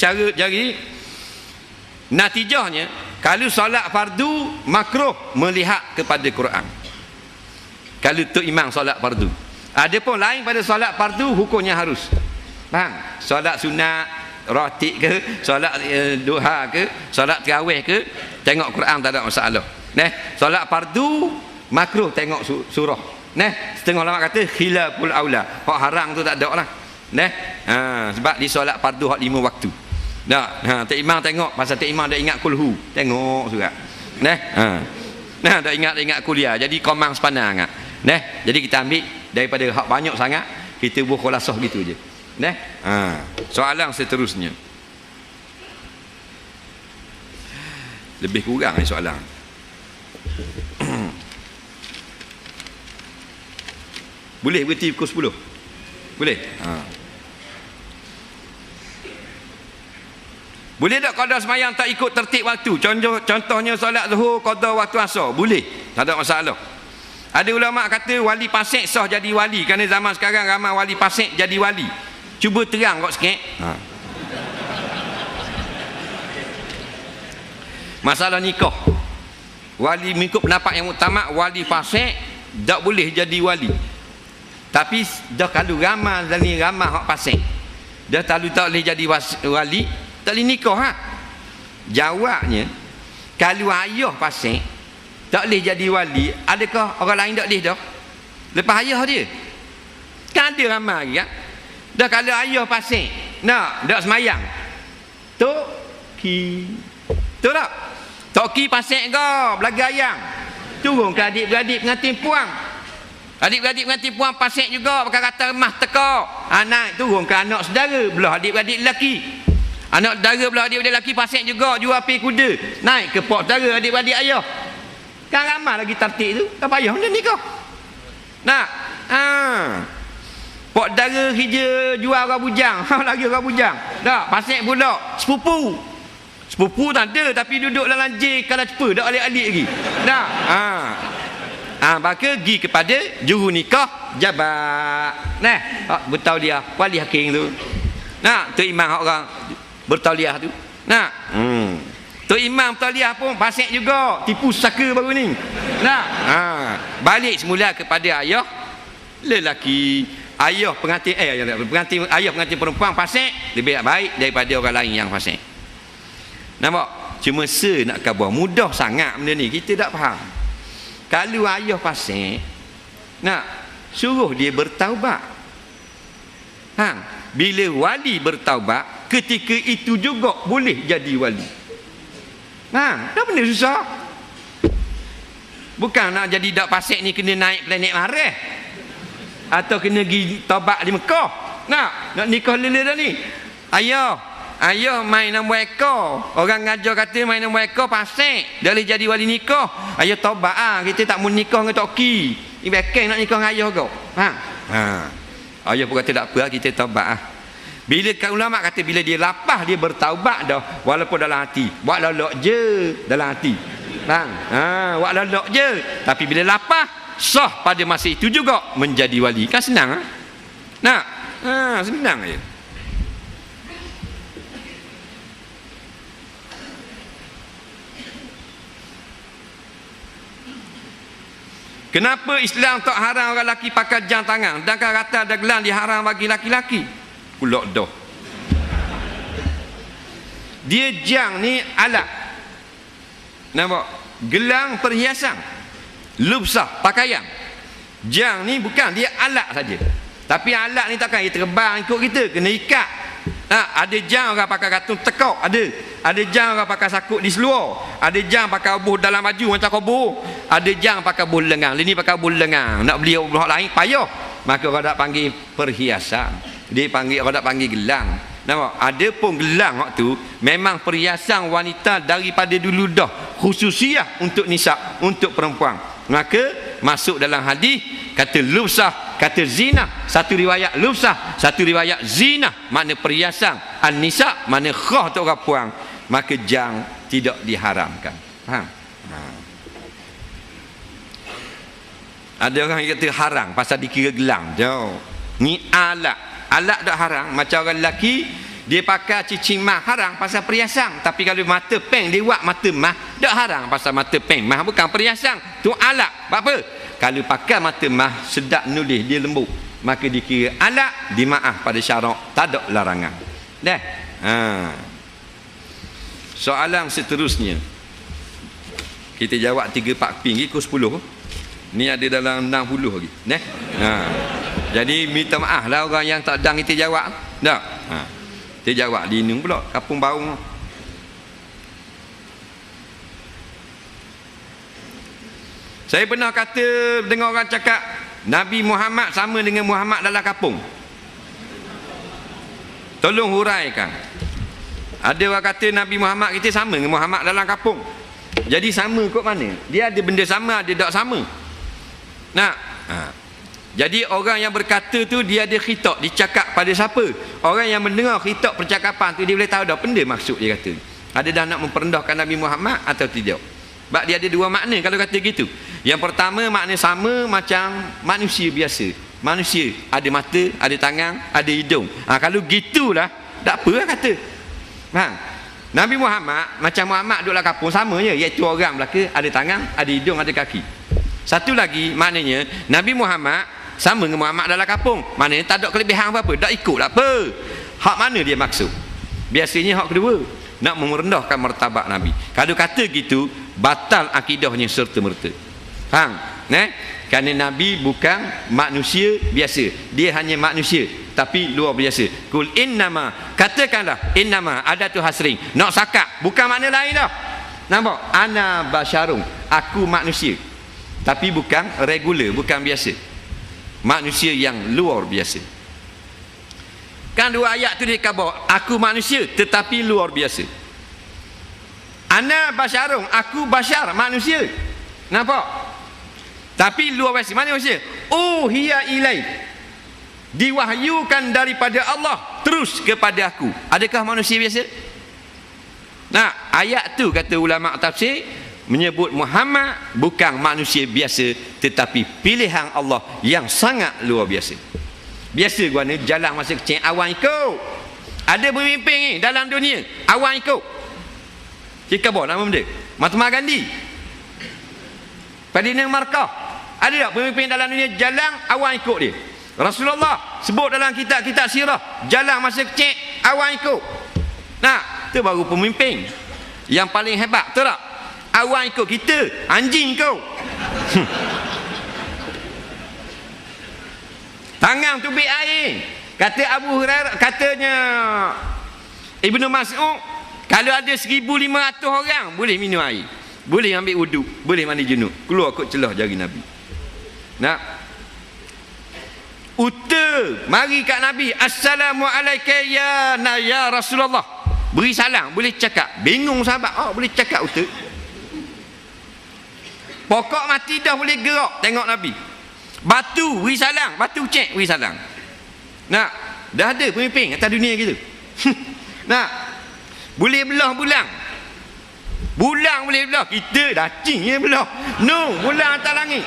A: natijahnya kalau solat fardu makruh melihat kepada Quran. Kalau tu imam solat fardu. Ada pun lain pada solat fardu hukumnya harus. Faham? Solat sunat ratib ke, solat duha ke, solat tarawih ke, tengok Quran tak ada masalah. Solat fardu makruh tengok surah. Setengah ulama kata khilaful aula. Hak haram tu tak ada lah. Sebab di solat fardu hak 5 waktu. Tak imam tengok pasal tak imam dah ingat kulhu. Tengok surat. Dah ingat kuliah. Jadi komang sepanang ngak. Jadi kita ambil daripada hak banyak sangat, kita buat khulasah gitu je. Soalan seterusnya. Lebih kurang soalan. Boleh berhenti pukul 10? Boleh? Boleh tak qada semayang tak ikut tertib waktu? Contohnya solat zuhur qada waktu asar. Boleh, tak ada masalah. Ada ulama kata wali fasik sah jadi wali kerana zaman sekarang ramai wali fasik jadi wali. Cuba terang kau sikit. Masalah nikah. Wali mengikut pendapat yang utama wali fasik tak boleh jadi wali. Tapi dah kalau ramai hak fasik. Dah tak boleh jadi wali, tak boleh nikah. Jawabnya, kalau ayah fasik tak boleh jadi wali, adakah orang lain tak boleh dah? Lepas ayah dia. Kan ada ramai lagi kan? Dah kalau ayah fasik, tak semayang. Toki. Betul tak? Toki fasik kau, belaga ayam. Turun ke adik-beradik pengantin puang. Adik-beradik pengantin puang fasik juga, pakai kata remah teka. Anak turun ke anak saudara, belah adik-beradik lelaki. Anak saudara belah adik-beradik lelaki fasik juga, jual api kuda. Naik ke pok saudara adik-beradik ayah. Kan ramai lagi tertib tu, tak payah dia nikah. Pok saudara kerja jual orang bujang, lagi orang bujang. Tak, fasik pula sepupu. Sepupu tak ada tapi duduk dalam J kalau cepa dak alik-alik lagi. Tak. Maka pergi kepada juru nikah jabat. Bertauliah wali hakim tu. Tu imam orang bertauliah tu. Tu imam bertauliah pun fasik juga, tipu saka baru ni. Balik semula kepada ayah lelaki. Ayah pengantin pengantin perempuan fasik lebih baik daripada orang lain yang fasik. Nampak? Cuma nak khabar mudah sangat benda ni, kita tak faham. Kalau ayah fasik, suruh dia bertaubat. Bila wali bertaubat, ketika itu juga boleh jadi wali. Dah benda susah. Bukan nak jadi dak fasik ni kena naik planet Mars. atau kena pergi taubat di Mekah. Nak nikah lila dah ni. Ayah main nombor ekor. Orang ngajar kata main nombor ekor pasik. Dah boleh jadi wali nikah. Ayah taubat kita tak mau nikah dengan tok ki. Ibekeng nak nikah dengan ayah kau. Ayah pun kata tak apa, kita taubat Bila ulama kata bila dia lapah dia bertaubat dah, walaupun dalam hati. Buat lolok je dalam hati. Buat lolok je. Tapi bila lapah sah pada masa itu juga menjadi wali. Kan senang senang je. Kenapa Islam tak haram orang lelaki pakai jam tangan, sedangkan rata ada gelang diharam bagi laki-laki? Pulak dah. Dia jam ni alat. Nampak? Gelang perhiasan. Lubsah, pakaian. Jam ni bukan, dia alat saja. Tapi alat ni takkan dia terbang ikut kita, kena ikat. Ada jam orang pakai gantung tekok, ada jam orang pakai sakut di seluar, ada jam pakai buh dalam baju macam kobo, ada jam pakai buh lengang. Ini pakai buh lengang, nak beli buh lain payah. Maka orang tak panggil perhiasan, dia panggil, orang tak panggil gelang. Nampak? Ada pun gelang waktu tu memang perhiasan wanita daripada dulu dah, khususiah untuk nisa, untuk perempuan. Maka masuk dalam hadis kata lubsah, kata zina. Satu riwayat lubsah, satu riwayat zina, makna perhiasan. An-nisa makna khah untuk orang puang. Maka jam tidak diharamkan. Ada orang yang kata haram pasal dikira gelang. Jauh. Ni alat tak haram. Macam orang lelaki dia pakai cicing mah haram pasal perhiasan. Tapi kalau mata peng dia buat mata mah tak haram pasal mata peng. Mah bukan perhiasan, tu alat. Apa? Kalau pakai mata mah sedap nulis, dia lembut, maka dikira alat, dimaaf pada syarak, tak ada larangan. Dah. Soalan seterusnya kita jawab 3-4 ping ikut 10. Ni ada dalam 60 lagi. Jadi minta maaf lah orang yang tak dang kita jawab. Tak. Kita jawab di Inung pula, Kampung Baung. Saya pernah kata dengar orang cakap Nabi Muhammad sama dengan Muhammad dalam kampung. Tolong huraikan. Ada orang kata Nabi Muhammad kita sama dengan Muhammad dalam kampung. Jadi sama kot mana? Dia ada benda sama, ada tak sama. Jadi orang yang berkata tu dia ada khitab, dicakap pada siapa? Orang yang mendengar khitab percakapan tu dia boleh tahu dah benda maksud dia kata. Ada dah nak memperendahkan Nabi Muhammad atau tidak? Sebab dia ada dua makna kalau kata gitu. Yang pertama makna sama macam manusia biasa. Manusia ada mata, ada tangan, ada hidung. Kalau gitulah tak apa lah kata. Nabi Muhammad macam Muhammad duduk dalam kampung sama je, iaitu orang Melaka ada tangan, ada hidung, ada kaki. Satu lagi maknanya Nabi Muhammad sama dengan Muhammad dalam kampung. Maknanya tak ada kelebihan apa-apa, tak ikut lah apa. Hak mana dia maksud? Biasanya hak kedua, nak merendahkan martabat Nabi. Kalau kata gitu, batal akidahnya serta-merta. Kerana Nabi bukan manusia biasa. Dia hanya manusia tapi luar biasa. Kul innama, katakanlah innama adatu hasring. Nak sakak, bukan makna lain dah. Nampak? Ana basyarun, aku manusia. Tapi bukan regular, bukan biasa. Manusia yang luar biasa. Kan dua ayat tu dia khabar, aku manusia tetapi luar biasa. Ana basyarun, aku basyar, manusia. Nampak? Tapi luar biasa. Mana manusia? Oh hiya ilai, diwahyukan daripada Allah terus kepada aku. Adakah manusia biasa? Ayat tu kata ulama tafsir menyebut Muhammad bukan manusia biasa tetapi pilihan Allah yang sangat luar biasa. Biasa gua ni jalan masa kecil awan ikut. Ada pemimpin ni dalam dunia awan ikut. Cik Kabor nama benda Mahatma Gandhi, Ferdinand Markov. Ada tak pemimpin dalam dunia jalan awan ikut dia? Rasulullah sebut dalam kitab-kitab sirah jalan masa kecil awan ikut. Tu baru pemimpin yang paling hebat, betul tak? Awan ikut, kita anjing kau. Tangan tubik air. Kata Abu Hurairah, katanya Ibnu Mas'ud, kalau ada 1,500 orang boleh minum air, boleh ambil wuduk, boleh mandi junub, keluar kot celah jari Nabi. mari kat Nabi, Assalamualaikum ya Rasulullah. Beri salam, boleh cakap. Bingung sahabat, boleh cakap uta. Pokok mati dah boleh gerak tengok Nabi. Batu beri salam, batu cek beri salam. Nak, dah ada pemimpin atas dunia gitu. Nak, boleh belah bulan. Bulan boleh belah, kita dah cing je belah. No, bulan atas langit.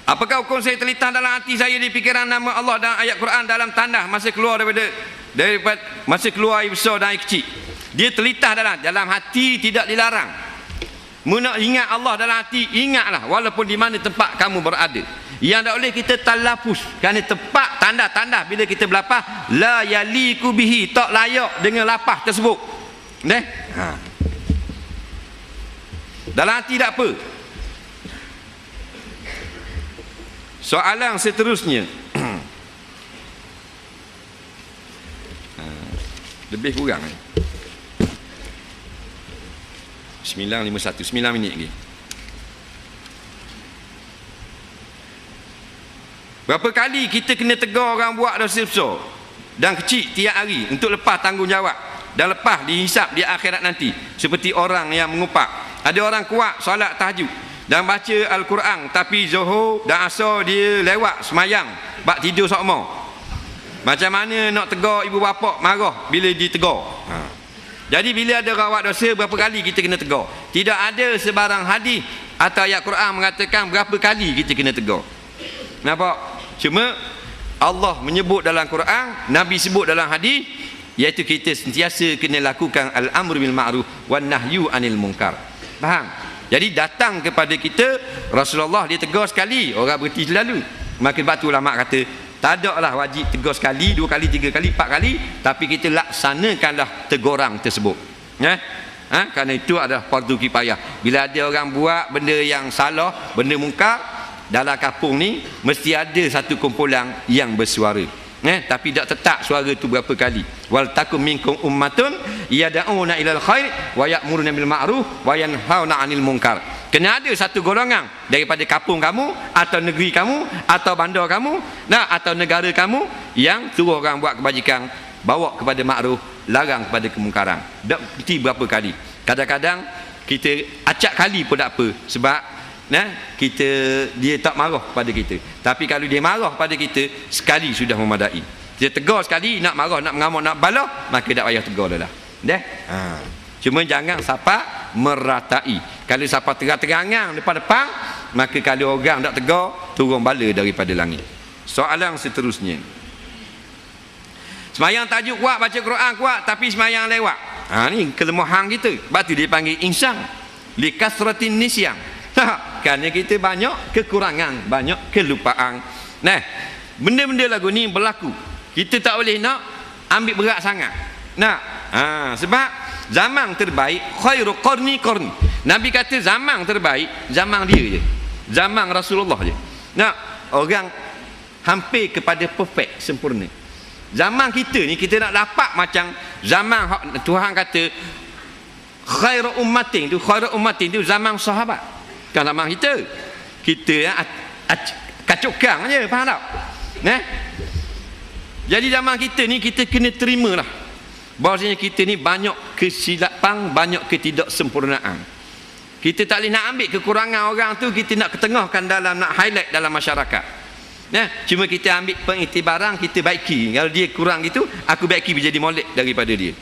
A: Apakah hukum saya terlintas dalam hati saya di fikiran nama Allah dan ayat Quran dalam tandas masa keluar daripada masa keluar air besar dan air kecil? Dia terlintas dalam hati, tidak dilarang. Nak ingat Allah dalam hati, ingatlah walaupun di mana tempat kamu berada. Yang tak boleh kita talafus, kerana tempat tanda-tanda bila kita berlapah la yaliku bihi, tak layak dengan lapah tersebut. Dalam hati tak apa. Soalan seterusnya. Lebih kurang 9:51, 9 minit lagi. Berapa kali kita kena tegur orang buat dosa besar dan kecil tiap hari untuk lepas tanggungjawab dan lepas dihisap di akhirat nanti, seperti orang yang mengupak. Ada orang kuat solat tahajud dan baca Al-Quran, tapi Zuhur dan Asar dia lewat semayang bak tidur sokmo. Macam mana nak tegur ibu bapa marah bila ditegur? Jadi bila ada orang buat dosa, berapa kali kita kena tegur? Tidak ada sebarang hadis atau ayat Quran mengatakan berapa kali kita kena tegur. Nampak? Cuma Allah menyebut dalam Quran, Nabi sebut dalam hadis, iaitu kita sentiasa kena lakukan al-amru bil ma'ruf wan nahyu anil munkar. Faham? Jadi datang kepada kita Rasulullah, dia tegur sekali, orang berhenti selalu. Maka sebab tu ulama kata tak ada lah wajib tegur sekali, 2 kali, 3 kali, 4 kali, tapi kita laksanakanlah teguran tersebut. Kerana itu adalah fardu kifayah. Bila ada orang buat benda yang salah, benda mungkar dalam kampung ni, mesti ada satu kumpulan yang bersuara. Tapi tak tetap suara tu berapa kali. Wal takum minkum ummatun yad'una ilal khair wa ya'muruna bil ma'ruf wa yanhauna 'anil munkar. Kena ada satu golongan daripada kampung kamu atau negeri kamu atau bandar kamu atau negara kamu yang suruh orang buat kebajikan, bawa kepada makruf, larang kepada kemungkaran. Tak berhenti berapa kali. Kadang-kadang kita acak kali pun tak apa, sebab dia tak marah pada kita. Tapi kalau dia marah pada kita, sekali sudah memadai. Dia tegur sekali, nak marah, nak mengamuk, nak balah, maka tak payah tegur dah. Cuma jangan siapa meratai. Kalau siapa terang-terangan depan-depan, maka kalau orang tak tegur, turun bala daripada langit. Soalan seterusnya. Semayang tajuk kuat, baca Quran kuat, tapi semayang lewat. Ni kelemahan kita. Sebab tu dia panggil insan li kasratin nisyan. Kerana kita banyak kekurangan, banyak kelupaan. Benda-benda lagu ni berlaku. Kita tak boleh nak ambil berat sangat. Sebab zaman terbaik khairu qarni. Nabi kata zaman terbaik zaman dia je, zaman Rasulullah je. Orang hampir kepada perfect, sempurna. Zaman kita ni, kita nak dapat macam zaman Tuhan kata khairu ummatin tu zaman sahabat. Kan zaman kita kacukang je, faham tak? Jadi zaman kita ni, kita kena terimalah bahawasanya kita ni banyak kesilapan, banyak ketidaksempurnaan. Kita tak boleh nak ambil kekurangan orang tu, kita nak ketengahkan dalam, nak highlight dalam masyarakat. Cuma kita ambil pengiktibaran, kita baiki. Kalau dia kurang gitu, aku baiki jadi molek daripada dia.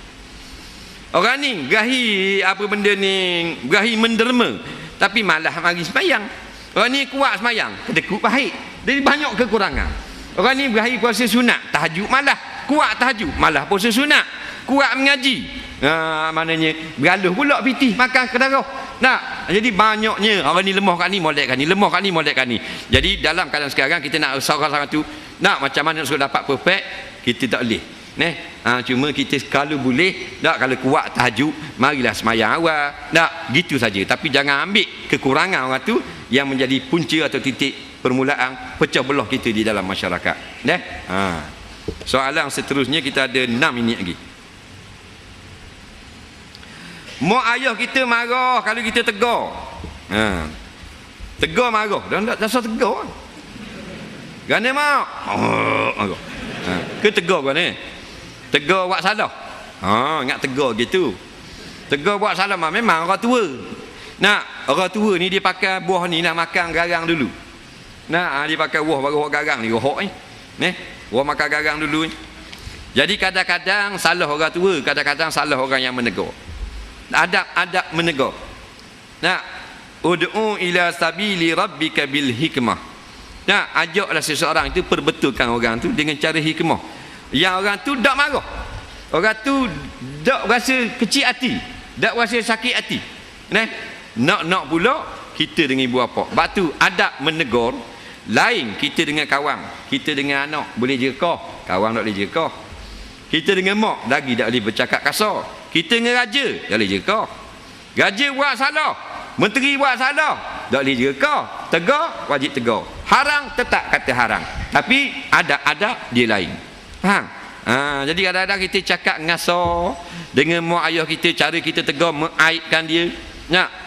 A: Orang ni gerahi apa benda ni, gerahi menderma, tapi malah mari sembahyang. Orang ni kuat sembahyang, kedekut baik. Jadi banyak kekurangan. Orang ni berakhir puasa sunat, tahajud malah kuat, tahajud malah puasa sunat, kuat mengaji. Maknanya bergaluh pula pitih makan kedarah. Jadi banyaknya orang ni lemah kat ni, molek kat ni, lemah kat ni, molek kat ni. Jadi dalam keadaan sekarang kita nak usaha-usaha tu, macam mana nak dapat perfect, kita tak boleh. Cuma kita kalau boleh, kalau kuat tahajud, marilah semayang awal. Gitu saja. Tapi jangan ambil kekurangan orang tu yang menjadi punca atau titik permulaan pecah belah kita di dalam masyarakat. Soalan seterusnya kita ada 6 minit lagi. Mak ayah kita marah kalau kita tegur. Tegur marah. Dan tak rasa tegur. Gana mak? Marah. Ke tegur kau ni? Tegur buat salah. Ingat tegur gitu. Tegur buat salah memang orang tua. Orang tua ni dia pakai buah ni nak makan garang dulu. Dia pakai buah baru garang ni rohok ni. Buah makan garang dulu ni. Jadi kadang-kadang salah orang tua, kadang-kadang salah orang yang menegur. Adab-adab menegur. Ud'u ila sabili rabbika bil hikmah. Ajaklah seseorang itu perbetulkan orang tu dengan cara hikmah. Yang orang tu tak marah. Orang tu tak rasa kecil hati, tak rasa sakit hati. Nak pula kita dengan ibu bapa. Sebab tu adab menegur lain kita dengan kawan, kita dengan anak boleh jekah, kawan tak boleh jekah. Kita dengan mak lagi tak boleh bercakap kasar. Kita dengan raja tak boleh jekah. Raja buat salah, menteri buat salah, tak boleh jekah. Tegur, wajib tegur. Haram, tetap kata haram. Tapi adab-adab dia lain. Faham? Jadi kadang-kadang kita cakap ngasar dengan mak ayah kita, cara kita tegur mengaibkan dia.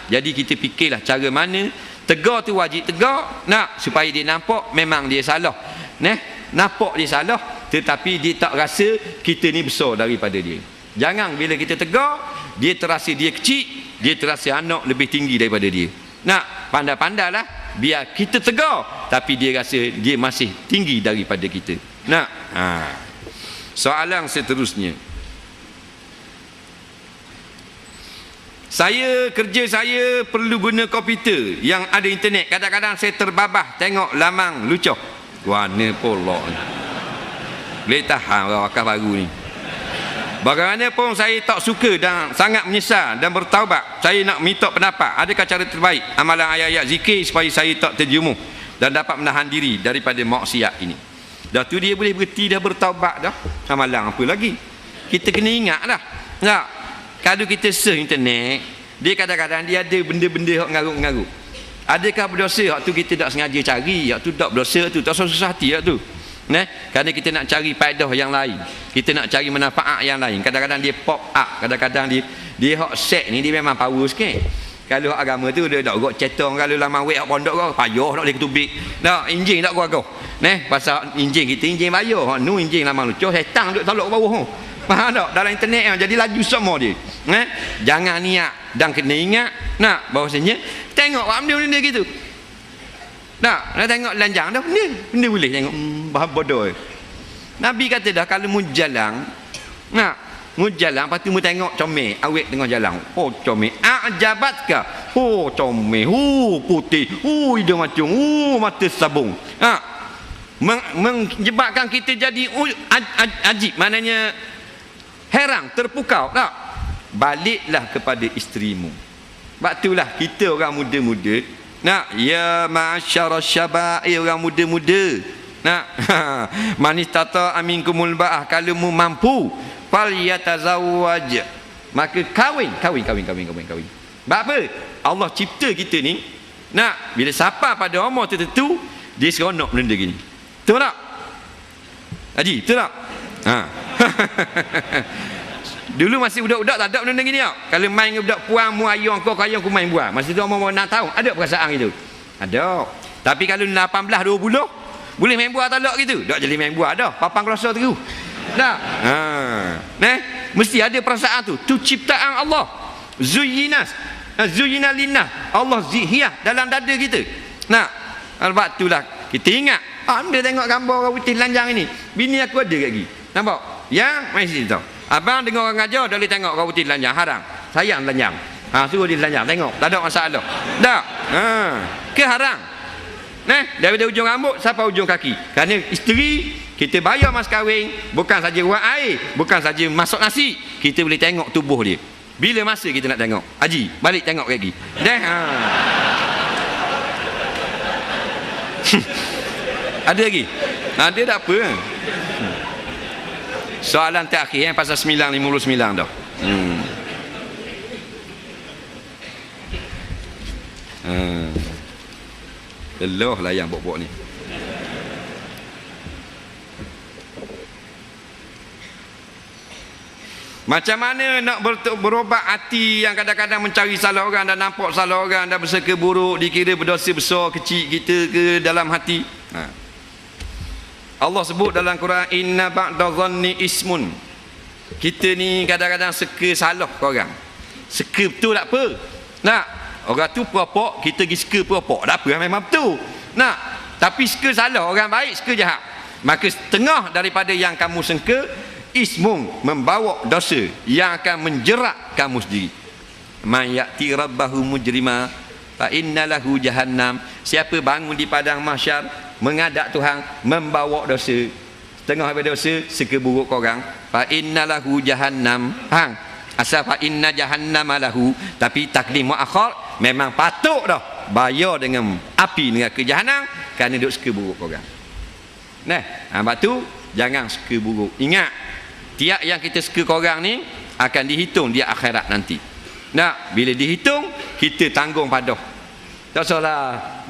A: Jadi kita fikirlah cara mana tegur tu wajib tegur, supaya dia nampak memang dia salah. Nampak dia salah, tetapi dia tak rasa kita ni besar daripada dia. Jangan bila kita tegur, dia terasa dia kecil, dia terasa anak lebih tinggi daripada dia. Pandai-pandailah biar kita tegur, tapi dia rasa dia masih tinggi daripada kita. Soalan seterusnya. Kerja saya perlu guna komputer yang ada internet. Kadang-kadang saya terbabah tengok lamang lucah. Warna polok ni. Boleh tahan orang wakaf baru ni. Bagaimanapun saya tak suka dan sangat menyesal dan bertaubat. Saya nak minta pendapat. Adakah cara terbaik amalan ayat-ayat zikir supaya saya tak terjemuh dan dapat menahan diri daripada maksiat ini? Dah tu dia boleh berhenti dah, bertaubat dah. Amalan apa lagi? Kita kena ingat dah. Kalau kita search internet, dia kadang-kadang dia ada benda-benda yang mengarut-mengarut. Adakah berdosa hak tu kita tak sengaja cari, hak tu tak berdosa tu, tak susah hati hak tu. Kerana kita nak cari faedah yang lain, kita nak cari manfaat yang lain. Kadang-kadang dia pop up, kadang-kadang dia hak set ni dia memang power sikit. Kalau agama tu dia tak gok cetong, kalau lama wek hak pondok kau payah tak boleh ketubik. Dak injing tak gua. Pasal injing kita injing payah, hak nu injing lama lucu setan duk tolak ke bawah. Faham tak? Dalam internet yang jadi laju semua dia. Jangan niat dan kena ingat bahawasanya tengok benda-benda gitu. Nak tengok lanjang dah benda boleh tengok bahan bodoh. Nabi kata dah kalau mu jalan, mu jalan lepas tu mu tengok comel awet tengah jalan. Comel ajabatka. Comel, putih, hidung macam, mata sabung. Menyebabkan kita jadi ajib, maknanya heran, terpukau tak? Baliklah kepada isterimu. Sebab itulah kita orang muda-muda, ya ma'asyara syabab, orang muda-muda, man istata aminkumul ba'ah, kalau mu mampu falyatazawwaj, maka kahwin. Sebab apa? Allah cipta kita ni, bila sampai pada umur tertentu dia seronok benda gini. Betul tak? Haji, betul tak? Dulu masih budak-budak tak ada benda gini tak? Kalau main dengan budak puang mu ayang kau ayang ku main buah. Masa tu umur 6 tahun ada perasaan gitu. Ada. Tapi kalau 18 20 boleh main buah tak gitu. Tak jadi main buah dah. Papang kelasa terus. Tak. Mesti ada perasaan tu. Tu ciptaan Allah. Zuyyina linnas. Allah zihiyah dalam dada kita. Sebab itulah kita ingat. Ambil tengok gambar orang putih lanjang ini. Bini aku ada lagi. Nampak? Ya, mai sini tau. Abang dengar orang ajar dah boleh tengok orang putih lanjang, haram. Sayang lanjang. Suruh dia lanjang, tengok. Tak ada masalah. Tak. Ke haram. Daripada ujung rambut sampai ujung kaki. Kerana isteri kita bayar mas kahwin, bukan saja buat air, bukan saja masak nasi, kita boleh tengok tubuh dia. Bila masa kita nak tengok? Haji, balik tengok lagi. Ada lagi? Dia tak apa. Soalan terakhir pasal 959 dah. Lelah lah yang bok-bok ni. Macam mana nak berobat hati yang kadang-kadang mencari salah orang dan nampak salah orang dan bersangka buruk, dikira berdosa besar kecil kita ke dalam hati. Allah sebut dalam Quran, inna ba'da dhanni ismun. Kita ni kadang-kadang seka salah ke orang. Seka betul tak apa. Nak, orang tu peropok, kita pergi seka peropok. Tak apa, memang betul. Nak, tapi seka salah, orang baik seka jahat. Maka setengah daripada yang kamu sangka, ismun, membawa dosa yang akan menjerat kamu sendiri. Man ya'ti rabbahu mujrima fa inna lahu jahannam. Siapa bangun di padang mahsyar menghadap Tuhan membawa dosa, setengah daripada dosa seka buruk korang, fa inna lahu jahannam. Asal fa inna jahannam lahu, tapi takdim muakhar, memang patut dah bayar dengan api neraka jahanam kerana duk seka buruk korang. Nah, sebab tu jangan seka buruk. Ingat, tiap yang kita seka korang ni akan dihitung di akhirat nanti. Nah, bila dihitung kita tanggung padah. Tak salah.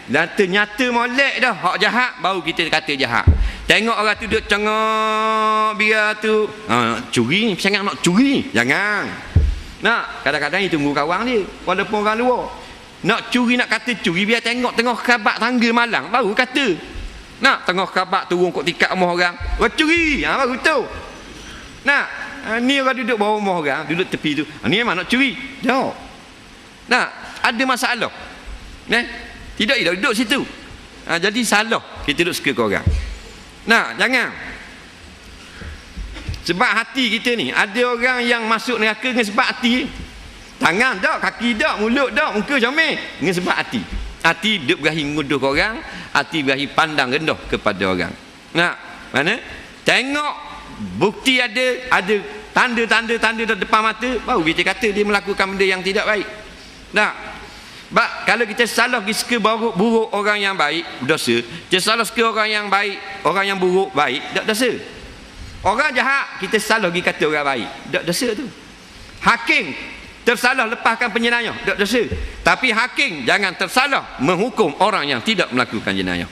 A: Dan ternyata molek dah hak jahat, baru kita kata jahat. Tengok orang tu duduk cengok biar tu curi, sangat nak curi. Jangan. Nak, kadang-kadang dia tunggu kawan dia walaupun orang luar. Nak curi, nak kata curi, biar tengok tengah kabak tangga malang baru kata. Nak, tengah kabak turun kot tikat rumah orang, curi, baru tu. Nak, ni orang duduk bawah rumah orang, duduk tepi tu, ni memang nak curi. Jawab. Nak, ada masalah. Tidak duduk situ. Jadi salah kita duduk suka ke orang. Nak, jangan. Sebab hati kita ni, ada orang yang masuk neraka dengan sebab hati. Tangan tak, kaki tak, mulut tak, muka comel, dengan sebab hati. Hati duk berahi nguduh ke orang, hati berahi pandang rendah kepada orang. Nak, mana? Tengok bukti ada tanda-tanda di depan mata, baru kita kata dia melakukan benda yang tidak baik. Nak, kalau kita salah pergi suka buruk orang yang baik, dosa. Kita salah suka orang yang baik, orang yang buruk baik, tak dosa. Orang jahat kita salah pergi kata orang baik, tak dosa tu. Hakim tersalah lepaskan penjenayah, tak dosa. Tapi hakim jangan tersalah menghukum orang yang tidak melakukan jenayah.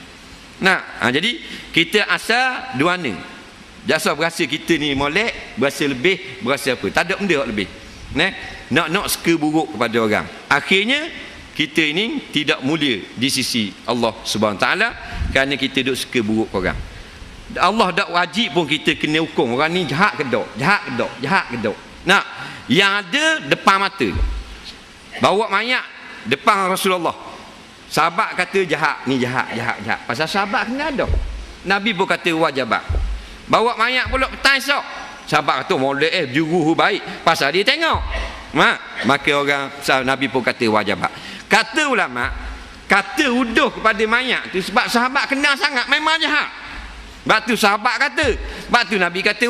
A: Nah, jadi kita asal duana. Jasa berasa kita ni molek, berasa lebih, berasa apa? Tak ada benda lebih. Nak suka buruk kepada orang. Akhirnya kita ini tidak mulia di sisi Allah Subhanahu taala kerana kita duk suka buruk orang. Allah dak wajib pun kita kena hukum orang ni jahat ke tak? Jahat ke tak? Jahat ke tak? Nak, yang ada depan mata. Bawa mayat depan Rasulullah. Sahabat kata jahat, ni jahat. Pasal sahabat kena ada. Nabi pun kata wajibat. Bawa mayat pula petang esok. Sahabat kata molek juru baik. Pasal dia tengok. Maka orang Nabi pun kata wajibat. Kata ulama, kata uduh kepada mayat tu sebab sahabat kenal sangat memang jahat. Sebab tu sahabat kata, sebab tu Nabi kata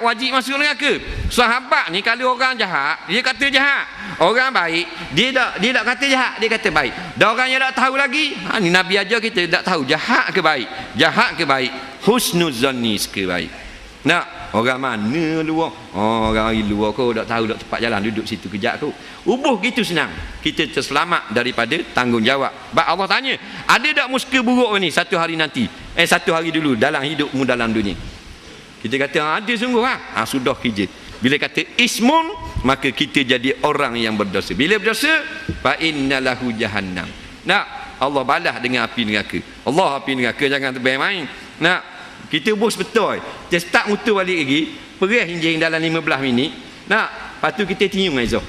A: wajib masuk neraka. Sahabat ni kalau orang jahat, dia kata jahat. Orang baik, dia tak kata jahat, dia kata baik. Dan orang yang tak tahu lagi, ni Nabi ajar kita tak tahu jahat ke baik. Jahat ke baik, husnuzanni ke baik. Nak, orang mana luar? Orang luar kau tak tahu, tak tepat jalan, duduk situ kejap kau. Ubuh gitu senang. Kita terselamat daripada tanggungjawab. Sebab Allah tanya, ada tak muska buruk ni satu hari nanti? Satu hari dulu dalam hidupmu dalam dunia. Kita kata ada sungguh sudah kerja. Bila kata ismun, maka kita jadi orang yang berdosa. Bila berdosa, fa innalahu jahannam. Nak, Allah balas dengan api neraka. Allah api neraka jangan terbaik-main. Nak, kita bos betul. Kita start motor balik lagi, perih enjin dalam 15 minit. Nak, lepas tu kita tiung Aizah.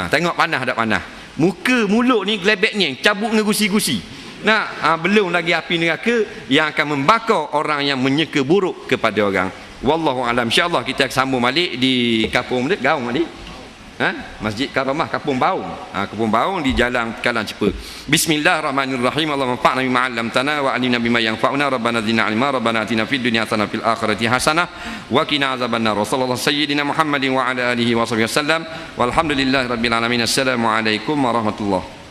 A: Tengok panah tak panah. Muka mulut ni gelebeknya cabut dengan gusi-gusi. Nah, belum lagi api neraka yang akan membakar orang yang menyeka buruk kepada orang. Wallahu alam. Insya-Allah kita akan sambung balik di Kampung Gaung tadi. Masjid Karamah Kampung Baung. Kampung Baung di Jalan Kalang Cepa. Bismillahirrahmanirrahim. Allahumma fa'na bima 'allamtana wa 'allimna bima yanfa'una. Rabbana zidna 'ilma. Rabbana atina fid dunya hasanah fil akhirati hasanah wa qina azabannar. Wassallallahu sayyidina Muhammadin wa ala alihi wa sahbihi wasallam. Walhamdulillahirabbil alamin. Assalamualaikum warahmatullahi